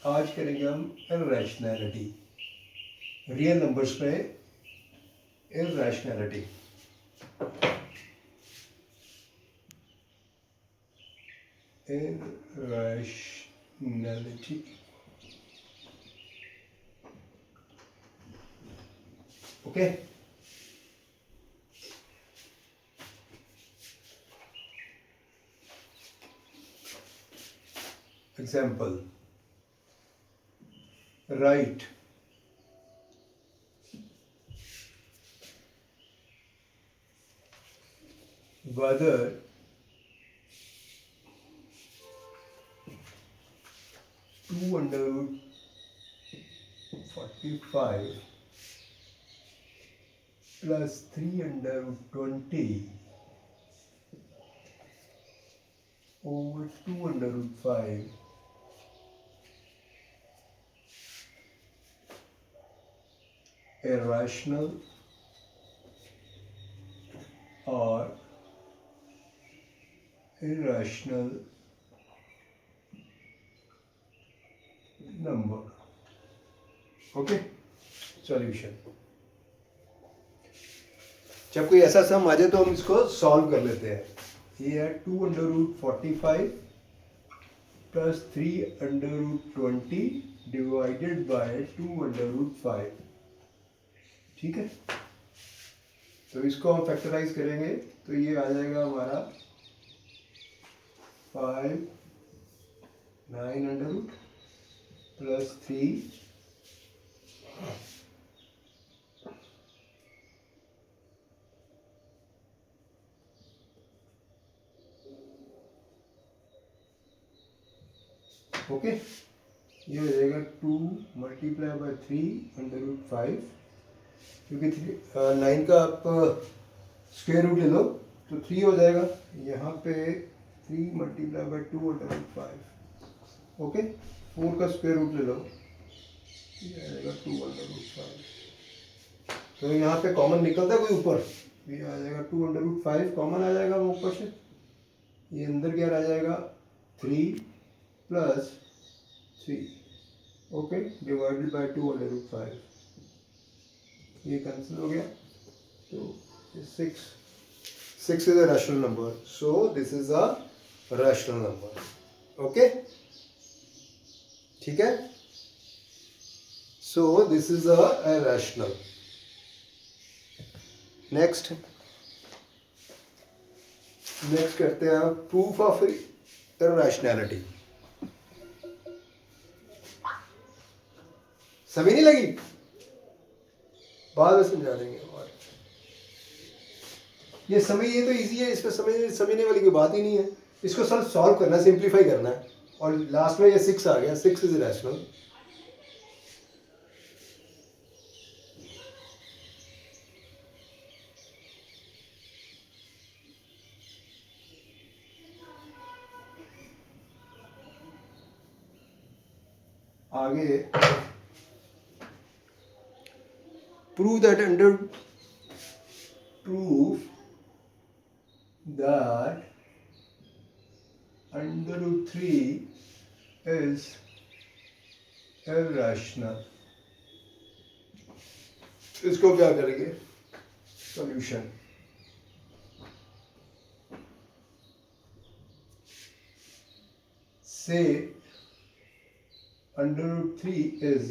आज करेंगे हम इर्रेशनैलिटी, रियल नंबर्स पे irrationality. Irrationality, okay. Example, right whether 2/45 plus 3/20 over 2/5 irrational or irrational number। Okay, solution. जब कोई ऐसा सम आ जाए तो हम इसको सॉल्व कर लेते हैं। ये है 2/45 प्लस 3/20 डिवाइडेड बाय 2/5। ठीक है, तो इसको हम फैक्टराइज करेंगे तो ये आ जाएगा हमारा 5 9 प्लस 3 ओके। ये हो जाएगा 2 मल्टीप्लाई बाय 3/5, क्योंकि 9 का आप स्क्वायर रूट ले लो तो 3 हो जाएगा। यहाँ पे 3 मल्टीप्लाई बाय 2/5, ओके। 4 का स्क्वायर रूट ले लो, ये आ जाएगा 2/5। तो यहाँ पे कॉमन निकलता है कोई ऊपर, ये आ जाएगा 2/5 कॉमन आ जाएगा वो ऊपर से। ये अंदर क्या आ जाएगा 3 प्लस 3, ओके, डिवाइडेड बाय 2/5। ये कैंसिल हो गया, तो 6 is a rational number, so this is a rational number. Okay, ठीक है, so this is a rational. Next करते हैं प्रूफ ऑफ इर्रेशनैलिटी। समझ नहीं लगी? बाद में समझा देंगे। और ये समझ, ये तो इजी है, इसमें समझने वाली कोई बात ही नहीं है। इसको सॉल्व करना, सिंप्लीफाई करना है, और लास्ट में ये 6 आ गया। 6 इज रैशनल। आगे prove that under root 3 is irrational। इसको क्या करेंगे? सॉल्यूशन। से under root 3 is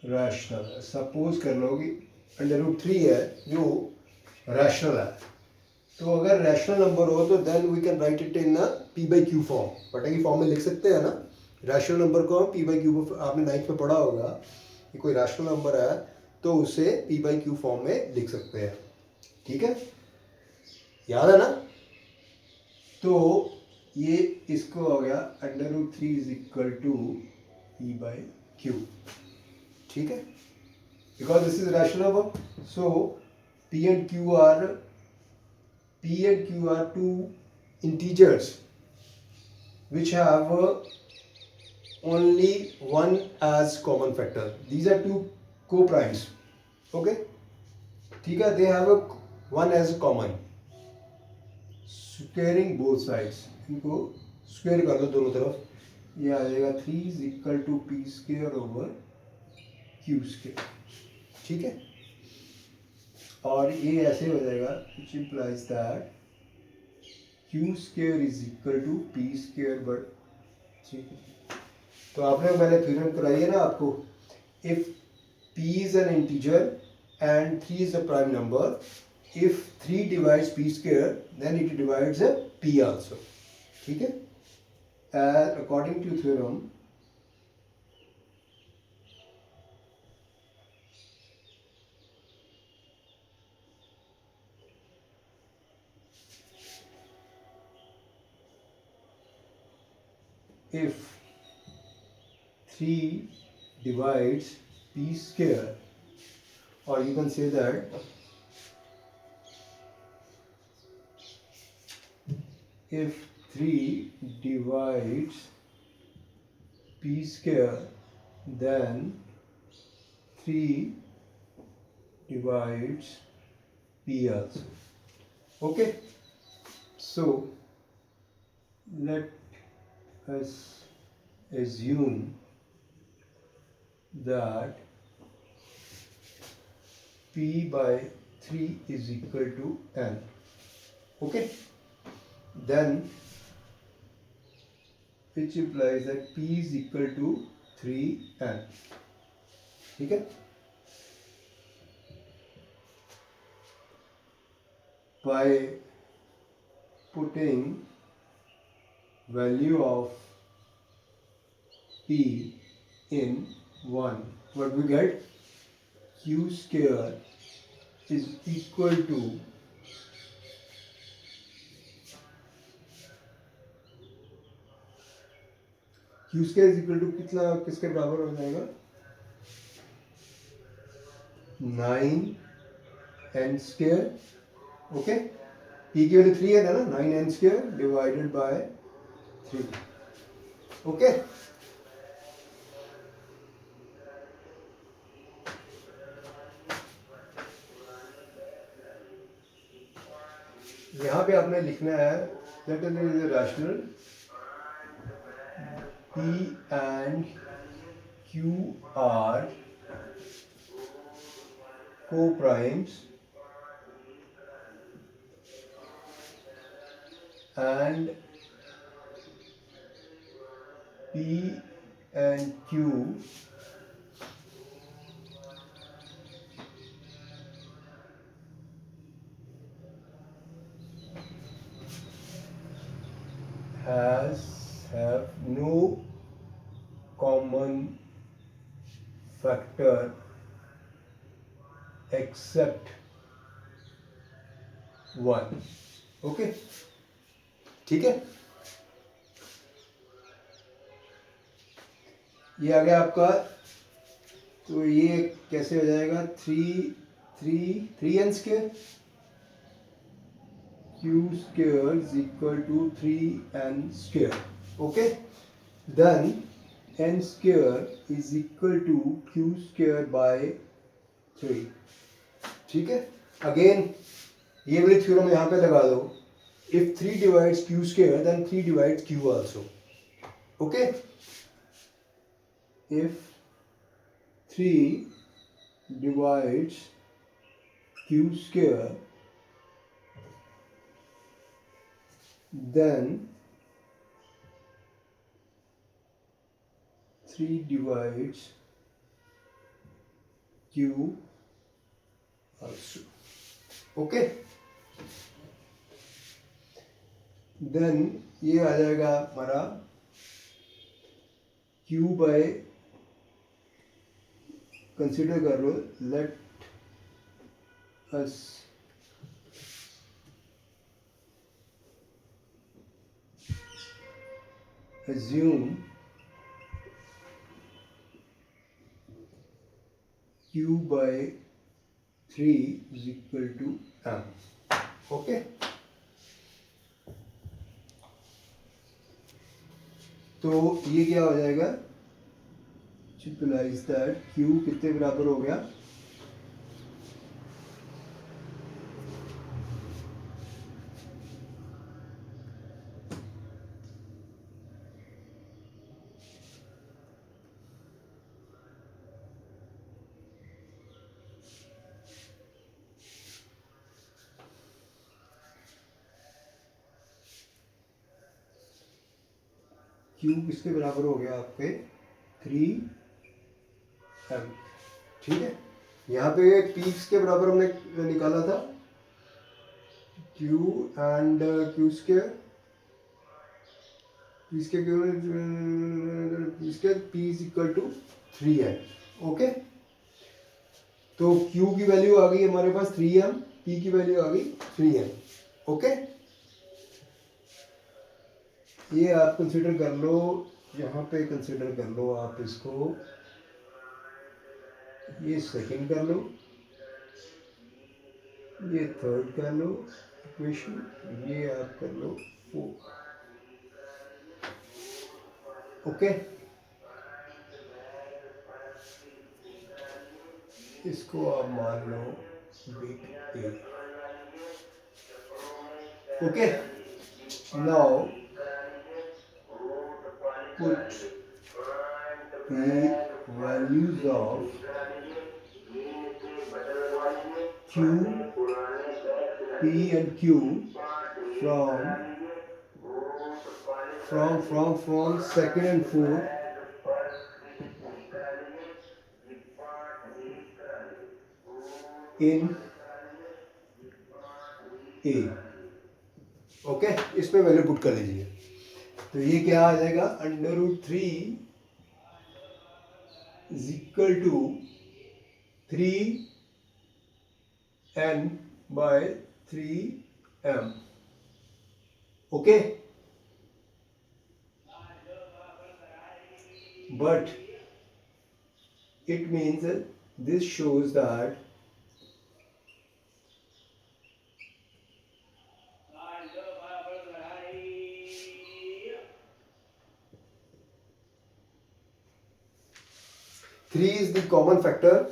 rational. Suppose कर लो कि अंडर रूट 3 है जो रैशनल है, तो अगर रैशनल नंबर हो तो then we can write it in p/q form. पता की फॉर्म में लिख सकते हैं ना, रैशनल नंबर को हम p/q, आपने 9th में पढ़ा होगा कि कोई रैशनल नंबर है तो उसे p/q फॉर्म में लिख सकते हैं। ठीक है, याद है ना? तो ये इसको हो गया under root 3 is equal to p/q। ठीक है, because this is rational number, so p and q are two integers which have only one as common factor. These are two co-primes, okay? ठीक है, they have a one as common, squaring both sides। इनको square कर लो दोनों तरफ, ये आ जाएगा 3 is equal to P square over Q square, ठीक है। और ये ऐसे हो जाएगा which implies that Q square is equal to P square but, ठीक है। तो आपने मैंने थ्योरम कराई है ना आपको, if p is an integer and 3 is a prime number, if 3 divides p square then it divides a p also, ठीक है। According to theorem, if 3 divides p square, or you can say that if 3 divides p square then 3 divides p also, okay. So let us assume that p by 3 is equal to n, okay. Then which implies that p is equal to 3n, ठीक है। By putting value of p in 1, what we get, q square is equal to q square is equal to कितना, किसके बराबर हो जाएगा, 9n square, okay. p की value 3 है ना, 9n square divided by 3, okay. यहाँ पे आपने लिखना है that there is a rational p and q are co-primes and p and q have no common factor except 1, okay, ठीक है। ये आ गया आपका, तो ये कैसे हो जाएगा, 3n square q square is equal to 3n square, okay. Then n square is equal to q square by 3, ठीक है। अगेन ये वाली थ्योरम यहाँ पे लगा दो, if 3 divides q square then 3 divides q also, okay. If 3 divides q square then 3 divides q also, okay. Then ये आ जाएगा हमारा q by, कंसिडर कर लो, let us assume q by 3 is equal to m, okay. तो ये क्या हो जाएगा, इम्प्लाइज दैट q कितने बराबर हो गया, क्यू किसके बराबर हो गया आपके 3m, ठीक है। यहाँ पे पी किसके बराबर हमने निकाला था, Q and Q square, P square P is equal to 3m। Okay, तो Q की वैल्यू आ गई हमारे पास 3m, P की वैल्यू आ गई 3m। ओके, ये आप कंसिडर कर लो, यहाँ पे कंसिडर कर लो आप इसको, ये सेकंड कर लो, ये थर्ड कर लो इक्वेशन, ये आप कर लो फोर्थ। ओके, इसको आप मान लो big A. Okay, now put the values of Q, P and Q from second and fourth in A। Okay, इसमें वैल्यू पुट कर लीजिए, तो ये क्या आ जाएगा, √3 is equal to 3n by 3m। Okay, but it means this shows that three is the common factor,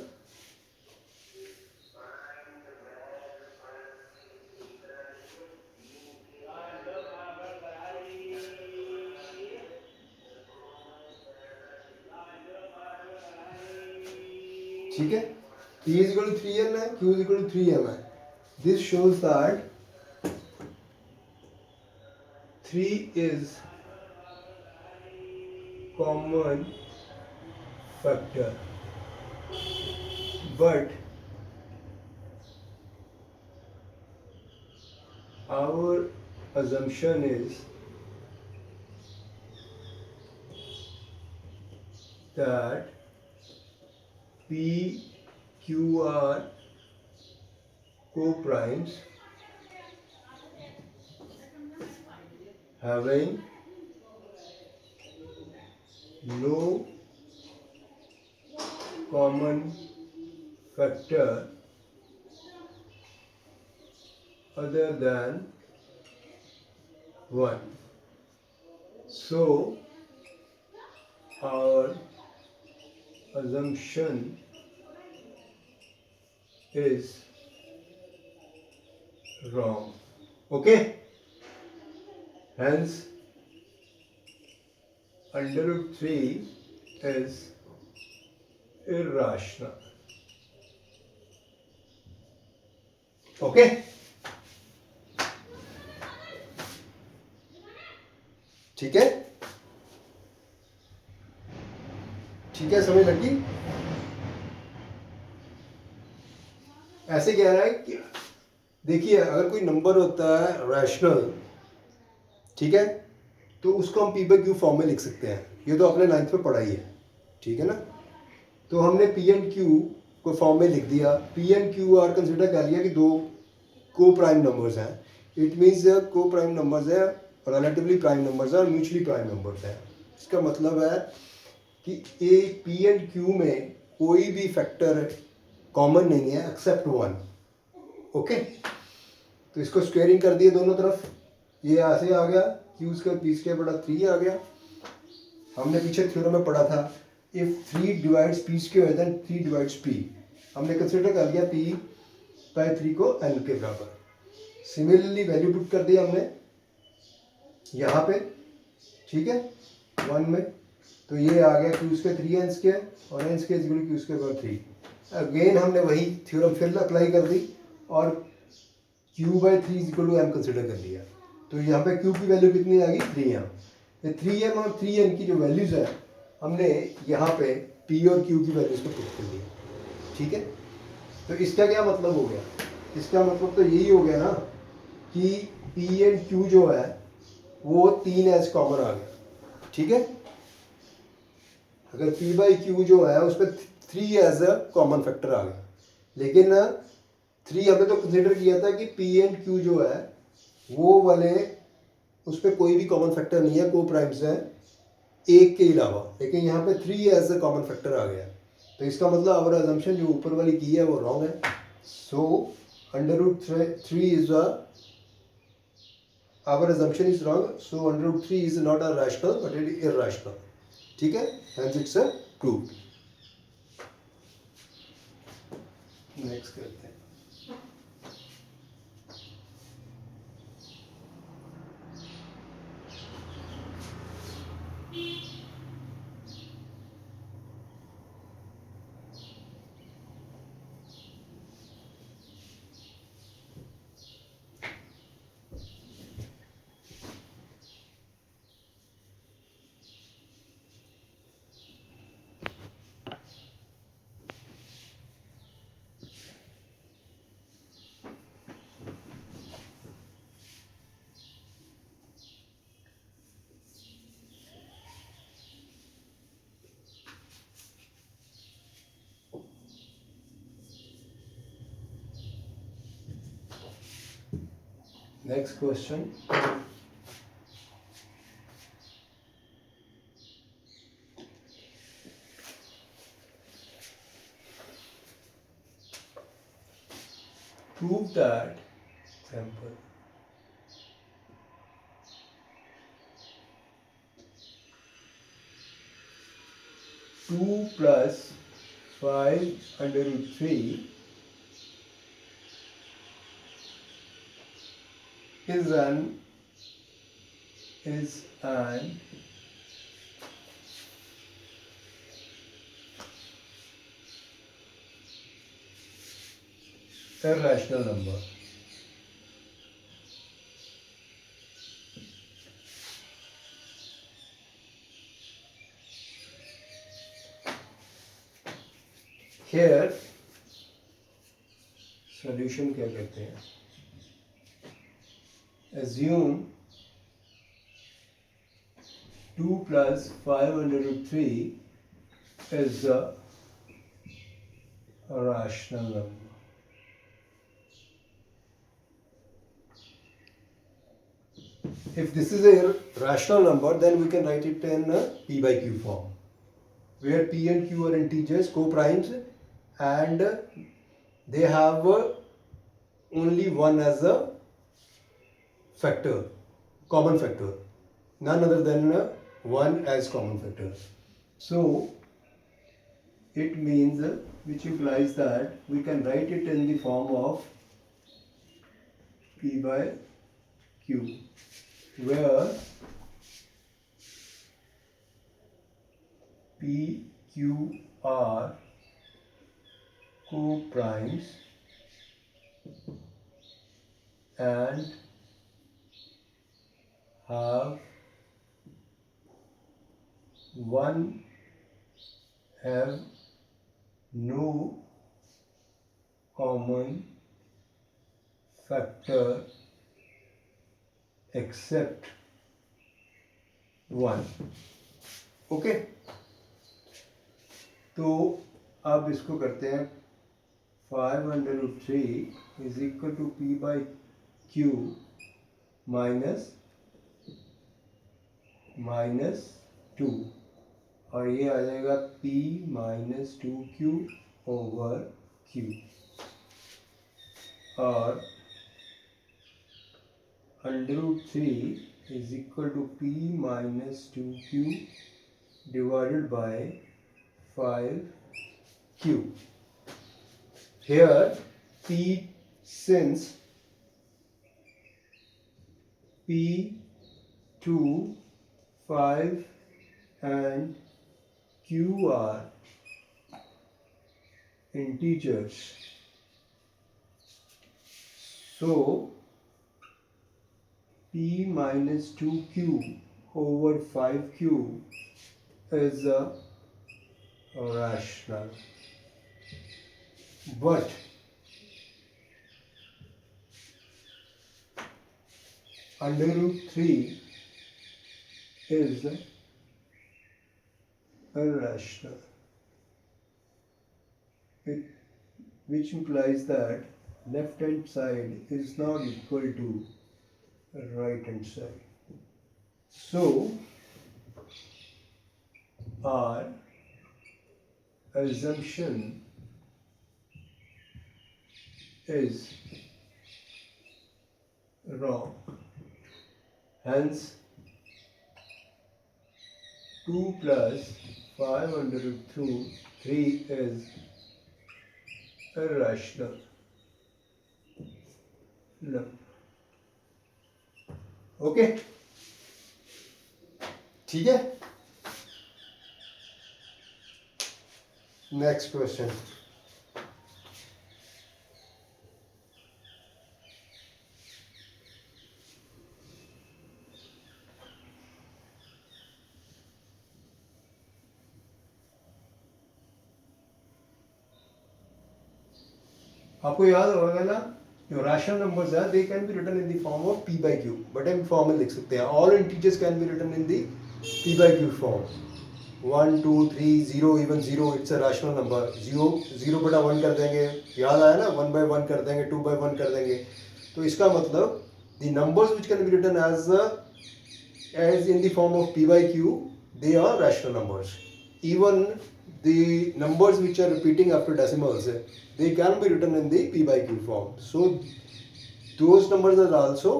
ठीक है। P is equal to 3n है, Q is equal to 3m है। This shows that 3 is common factor, but our assumption is that P, Q are co-primes having no common factor other than 1. So our assumption is wrong. Okay, hence √3 is irrational. Okay, ठीक है, ठीक है, समझ लगी। ऐसे कह रहा है कि देखिए, अगर कोई नंबर होता है रैशनल, ठीक है, तो उसको हम पी बाई क्यू फॉर्म में लिख सकते हैं। ये तो आपने 9th में पढ़ा ही है, ठीक है ना। तो हमने पी एंड क्यू को फॉर्म में लिख दिया। P and Q R consider कर लिया कि दो को प्राइम नंबर्स हैं। इट मीन्स को प्राइम नंबर्स हैं, रिलेटिवली प्राइम नंबर्स हैं और म्यूचुअली प्राइम नंबर्स हैं। इसका मतलब है कि ए पी एंड क्यू में कोई भी फैक्टर कॉमन नहीं है एक्सेप्ट 1। ओके, तो इसको स्क्वेयरिंग कर दिए दोनों तरफ, ये ऐसे आ गया, क्यू स्क्वायर पी स्क्वायर बटा 3 आ गया। हमने पीछे थ्योरम में पढ़ा था, if 3 divides P square then 3 divides P. हमने कंसिडर कर लिया पी बाय 3 को एन के बराबर। सिमिलरली वैल्यू पुट कर दिया हमने यहाँ पे, ठीक है, 1 में, तो ये आ गया क्यू स्क्वायर 3n स्क्वायर और N square equal to Q square by 3। Again हमने वही थ्योरम फिर अप्लाई कर दी और q by 3 equal to M consider कर लिया। तो यहाँ पे q की वैल्यू कितनी आ गई, 3m। ये 3m और 3n की जो वैल्यूज़ है हमने यहाँ पे p और q की वैल्यूज़ को पुट कर दिया, ठीक है। तो इसका क्या मतलब हो गया, इसका मतलब तो यही हो गया ना कि p एंड q जो है वो 3 एज कॉमन आ गया, ठीक है। अगर p बाई क्यू जो है उस पर 3 एज अ कॉमन फैक्टर आ गया, लेकिन 3 हमने तो कंसिडर किया था कि p एंड q जो है वो वाले उस पर कोई भी कॉमन फैक्टर नहीं है, को प्राइम्स हैं एक के अलावा, लेकिन यहाँ पे 3 एज अ कॉमन फैक्टर आ गया। तो इसका मतलब आवर अजम्पशन जो ऊपर वाली की है वो रॉन्ग है। So under root 3 is our assumption is wrong, so under root 3 is not a rational but it is irrational, ठीक है। Hence it's a proved. Next करते हैं। Next question. Prove that example 2 plus 5 under root 3 is an irrational number. Here solution क्या कहते हैं, assume 2 plus 5 under root 3 is a rational number. If this is a rational number, then we can write it in a p by q form, where p and q are integers, co-primes, and they have only one as a factor, common factor, none other than 1 as common factor. So it means, which implies that we can write it in the form of p by q, where p, q are co-primes and have no common factor except 1. Okay, तो अब इसको करते हैं 5 under root 3 is equal to p by q minus 2, और ये आ जाएगा p minus 2q over q, और under root 3 is equal to p minus 2q divided by 5q. Here p, since p, 2, 5 and q are integers, so p minus 2q over 5q is a rational, but under root 3 is irrational, which implies that left hand side is not equal to right hand side. So our assumption is wrong. Hence 2 plus 5 under root 3 is irrational. Okay, ठीक है. Next question. आपको याद होगा ना, जो rational numbers है they can be written in the form of p by Q. But हम फॉर्म में लिख सकते हैं all integers can be written in the p by Q form. 1 2 3 0 even 0 it's a rational number. 0 बटा 1 कर देंगे, याद आया ना, 1 बाई 1 कर देंगे, 2 बाई 1 कर देंगे. तो इसका मतलब the numbers which can be written as in the form of p by Q they are rational numbers. Even the numbers which are repeating after decimals, they can be written in the p by q form. So those numbers are also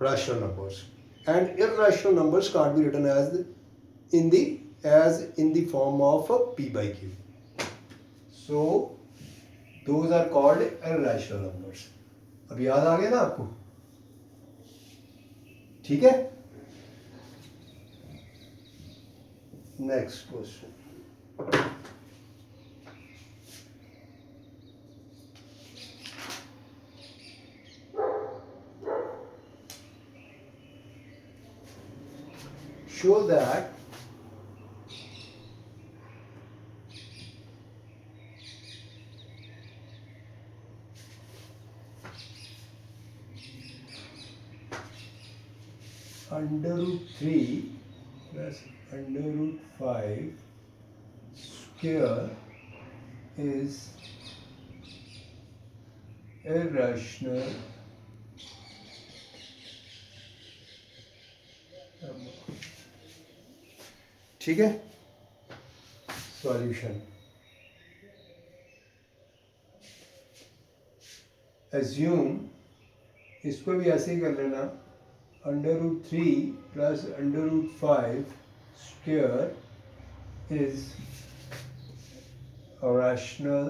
rational numbers, and irrational numbers can't be written as in the form of p by q. So those are called irrational numbers. अब याद आ गया ना आपको? ठीक है. Next question. Show that under root 3 plus under root 5 square is irrational number. ठीक है. Solution. Assume, इसको भी ऐसे ही कर लेना, under root 3 plus under root 5 square is a rational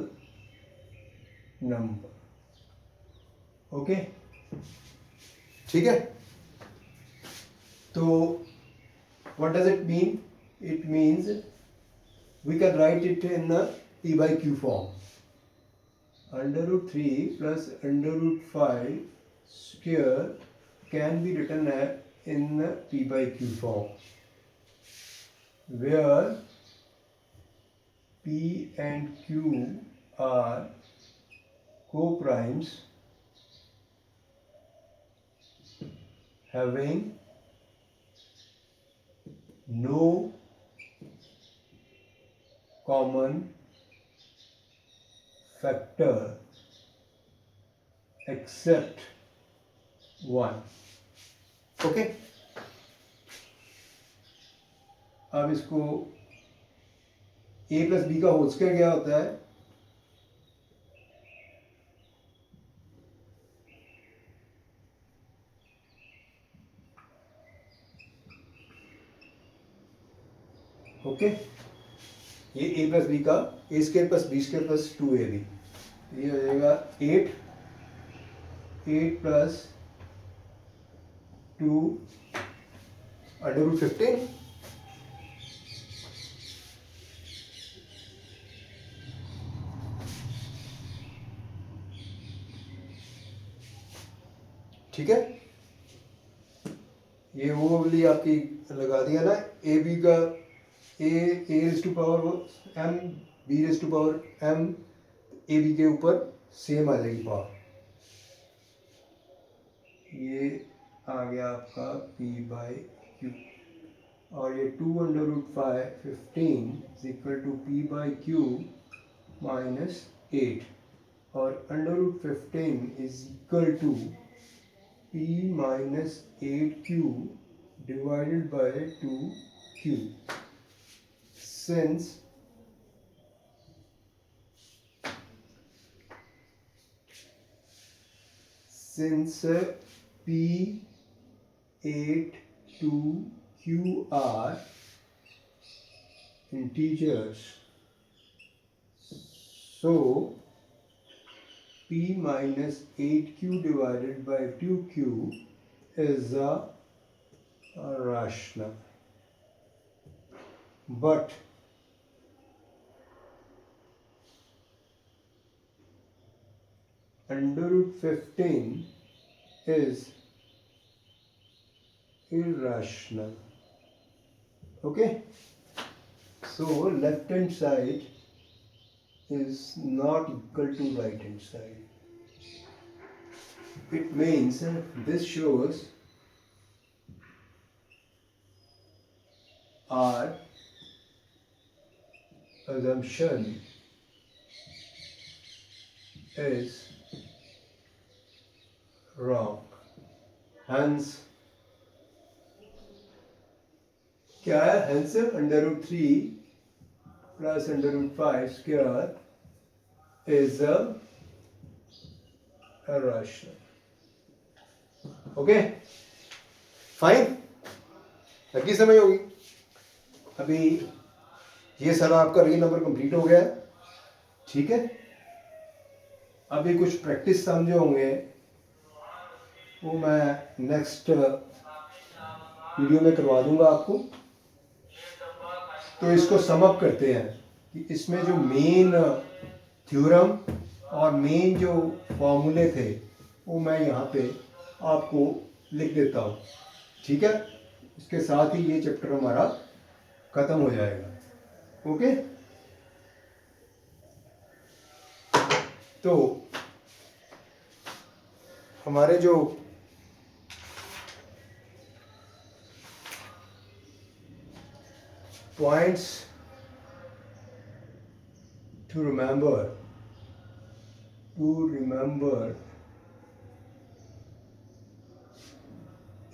number. Okay, ठीक है. तो what does it mean? It means we can write it in a p by q form. Under root 3 plus under root 5 square can be written in a p by q form, where p and q are co-primes having no common factor except 1. Okay. अब इसको a plus b का whole square क्या होता है? Okay. ये a plus b का a square plus b square plus 2ab, ये हो जाएगा 8 प्लस 2 अंडर रूट 15. ठीक है. ये वो वाली आपकी लगा दिया ना, ए बी का A raise to power M, B raise to power M, A B के ऊपर सेम आ जाएगी पावर। ये आ गया आपका p बाई क्यू, और ये 2√5 is equal to p by q minus 8, और √15 is equal to p minus 8q divided by 2q. Since p 8 to q are integers, so p minus 8q divided by 2q is a rational. But √15 is irrational. Okay, so left hand side is not equal to right hand side. It means this shows our assumption is wrong. Hence क्या है? Hence √3 plus √5 square is a irrational. Okay, fine. लगी समझ होगी? अभी ये सारा आपका real number complete हो गया है, ठीक है। अभी कुछ प्रैक्टिस समझे होंगे, वो मैं नेक्स्ट वीडियो में करवा दूंगा आपको। तो इसको सम अप करते हैं कि इसमें जो मेन थ्योरम और मेन जो फॉर्मूले थे वो मैं यहाँ पे आपको लिख देता हूँ, ठीक है। इसके साथ ही ये चैप्टर हमारा ख़त्म हो जाएगा। ओके, तो हमारे जो points to remember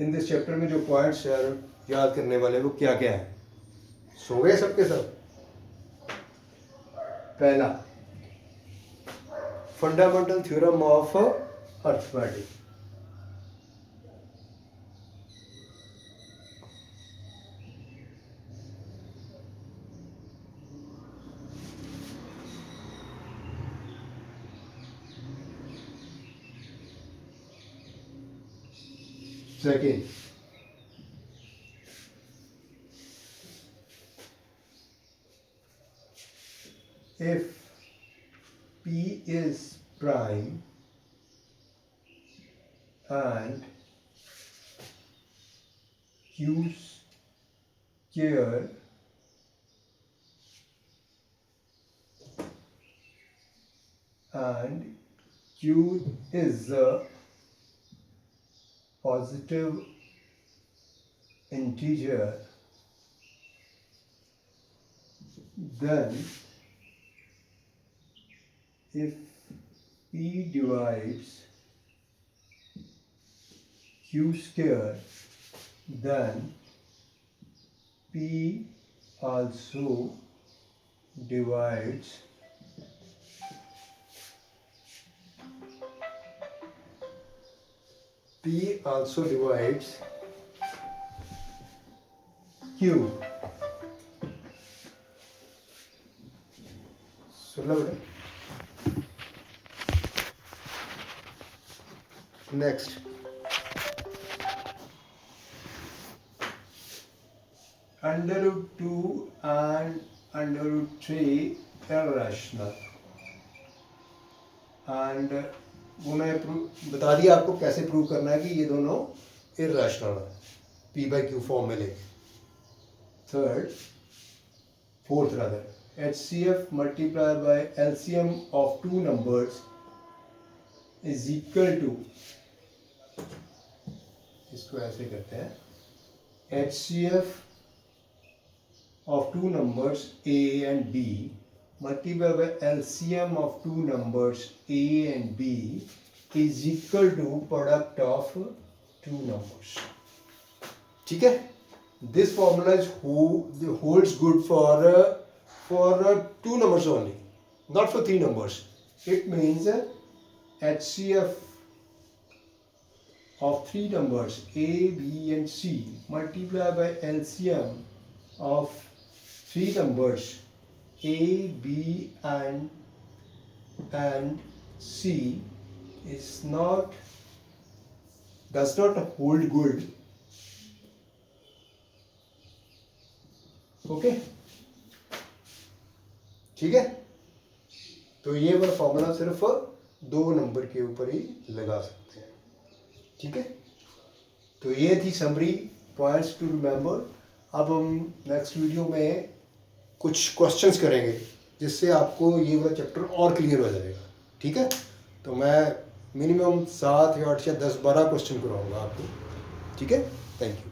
in this chapter में जो पॉइंट्स याद करने वाले वो क्या क्या है? सो गए सबके सब? पहला, fundamental theorem of arithmetic. Second, if P is prime and Q square and Q is a positive integer, then if P divides Q square, then P also divides Q. सुन लो बेटा। नेक्स्ट, √2 and √3 irrational, एंड वो मैं बता दिया आपको कैसे prove करना है कि ये दोनों इर्रेशनल है। P by Q फॉर्म में लेंगे। Fourth rather, HCF multiplied by LCM of two numbers is equal to, इसको ऐसे करते हैं, HCF of two numbers A and B multiplied by LCM of two numbers A and B is equal to product of two numbers. ठीक है? This formula holds good for two numbers only, not for three numbers. It means HCF of three numbers A, B and C multiplied by LCM of three numbers A, B and C does not hold good. Okay, ठीक है? तो ये वाला formula सिर्फ दो number के ऊपर ही लगा सकते हैं, ठीक है? तो ये थी समरी पॉइंट्स टू रिमेंबर। अब हम नेक्स्ट वीडियो में कुछ क्वेश्चंस करेंगे जिससे आपको ये वाला चैप्टर और क्लियर हो जाएगा, ठीक है? तो मैं मिनिमम 7 या 8 या 10-12 क्वेश्चन कराऊंगा आपको, ठीक है? Thank you.